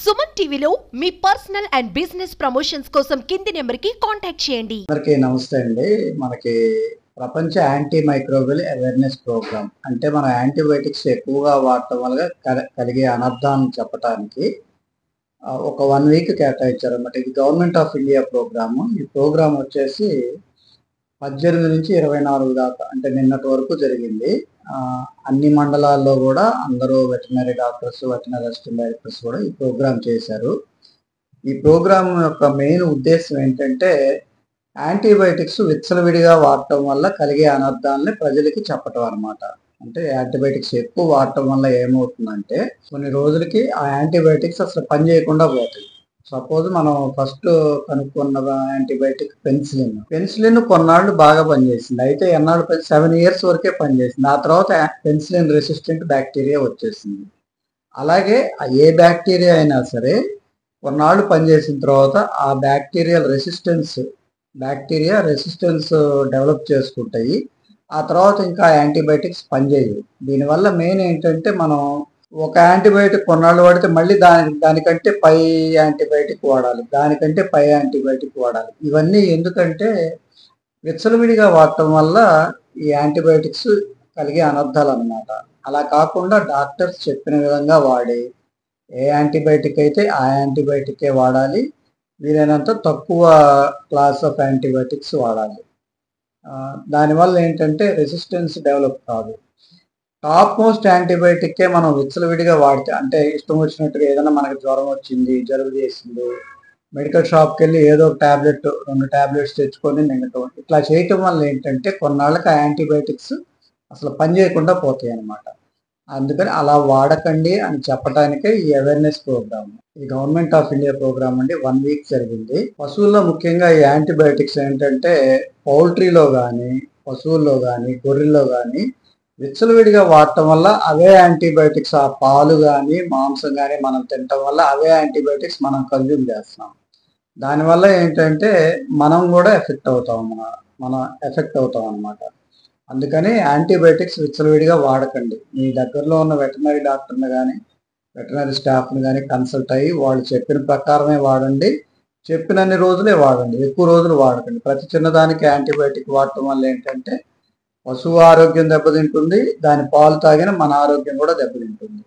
సుమన్ టీవీలో మీ personal and business promotions కోసం కింది నెంబర్కి కాంటాక్ట్ చేయండి. అందరికీ నమస్తే అండి. మనకి ప్రపంచ యాంటీ మైక్రోబియల్ అవేర్నెస్ ప్రోగ్రామ్ అంటే మనం యాంటీబయాటిక్స్ ఎక్కువగా వాడటం వల్ల కలిగే అనర్థాలను చెప్పడానికి ఒక 1 వీక్ కేటాయించారన్నమాట. ఇది గవర్నమెంట్ ఆఫ్ ఇండియా ప్రోగ్రాము. ఈ ప్రోగ్రామ్ వచ్చేసి 18 నుంచి 24 దాకా అంటే నిన్నటి వరకు జరిగింది. అన్ని మండలాల్లో కూడా అందరూ veterinary doctors, veterinary assistant directors కూడా ఈ ప్రోగ్రామ్ చేశారు. ఈ ప్రోగ్రామ్ యొక్క మెయిన్ ఉద్దేశం ఏంటంటే యాంటీబయాటిక్స్ విచ్చలవిడిగా వాడటం వల్ల కలిగే అనర్థాలని ప్రజలకి చెప్పటం అనమాట. అంటే యాంటీబయాటిక్స్ ఎక్కువ వాడటం వల్ల ఏమవుతుందంటే కొన్ని రోజులకి ఆ యాంటీబయాటిక్స్ అసలు పని చేయకుండా పోతాయి. సపోజ్ మనం ఫస్ట్ కనుక్కున్న యాంటీబయాటిక్ పెన్సిలిన్ కొన్నాళ్ళు బాగా పనిచేసింది. అయితే ఎన్నాళ్ళు 7 years వరకే పనిచేసింది. ఆ తర్వాత పెన్సిలిన్ రెసిస్టెంట్ బ్యాక్టీరియా వచ్చేసింది. అలాగే ఏ బ్యాక్టీరియా అయినా సరే కొన్నాళ్ళు పనిచేసిన తర్వాత ఆ బ్యాక్టీరియా రెసిస్టెన్స్ డెవలప్ చేసుకుంటాయి. ఆ తర్వాత ఇంకా యాంటీబయాటిక్స్ పనిచేయవు. దీనివల్ల మెయిన్ ఏంటంటే మనం ఒక యాంటీబయాటిక్ కొన్నాళ్ళు వాడితే మళ్ళీ దానికంటే పై యాంటీబయాటిక్ వాడాలి. ఇవన్నీ ఎందుకంటే విచ్చలవిడిగా వాడటం వల్ల ఈ యాంటీబయాటిక్స్ కలిగే అనర్థాలు అన్నమాట. అలా కాకుండా డాక్టర్స్ చెప్పిన విధంగా వాడి ఏ యాంటీబయాటిక్ అయితే ఆ యాంటీబయాటికే వాడాలి. వీలైనంత తక్కువ క్లాస్ ఆఫ్ యాంటీబయాటిక్స్ వాడాలి. దానివల్ల ఏంటంటే రెసిస్టెన్స్ డెవలప్ కాదు. టాప్ మోస్ట్ యాంటీబయాటిక్కే మనం విచ్చలవిడిగా వాడితే అంటే ఇష్టం వచ్చినట్టుగా ఏదైనా మనకి జ్వరం వచ్చింది, జలుబు చేసింది, మెడికల్ షాప్కి వెళ్ళి ఏదో ఒక 2 టాబ్లెట్స్ తెచ్చుకొని మింగటం, ఇట్లా చేయటం వల్ల ఏంటంటే కొన్నాళ్ళకి ఆ యాంటీబయాటిక్స్ అసలు పని చేయకుండా పోతాయి అన్నమాట. అందుకని అలా వాడకండి అని చెప్పడానికే ఈ అవేర్నెస్ ప్రోగ్రామ్. ఈ గవర్నమెంట్ ఆఫ్ ఇండియా ప్రోగ్రామ్ అండి 1 వీక్ జరిగింది. పశువుల్లో ముఖ్యంగా ఈ యాంటీబయాటిక్స్ ఏంటంటే పౌల్ట్రీలో కానీ, పశువుల్లో కానీ, గొర్రెల్లో కానీ విచ్చలవిడిగా వాడటం వల్ల అవే యాంటీబయాటిక్స్ ఆ పాలు కానీ, మాంసం కానీ మనం తినటం వల్ల అవే యాంటీబయాటిక్స్ మనం కన్జ్యూమ్ చేస్తున్నాం. దానివల్ల ఏంటంటే మనం కూడా ఎఫెక్ట్ అవుతాం అన్నమాట. అందుకని యాంటీబయాటిక్స్ విచ్చలవిడిగా వాడకండి. మీ దగ్గరలో ఉన్న వెటర్నరీ డాక్టర్ని కానీ, వెటర్నరీ స్టాఫ్ని కానీ కన్సల్ట్ అయ్యి వాళ్ళు చెప్పిన ప్రకారమే వాడండి. చెప్పినన్ని రోజులే వాడండి, ఎక్కువ రోజులు వాడకండి. ప్రతి చిన్నదానికి యాంటీబయాటిక్ వాడటం వల్ల ఏంటంటే పశువు ఆరోగ్యం దెబ్బతింటుంది, దాని పాలు తాగిన మన ఆరోగ్యం కూడా దెబ్బతింటుంది.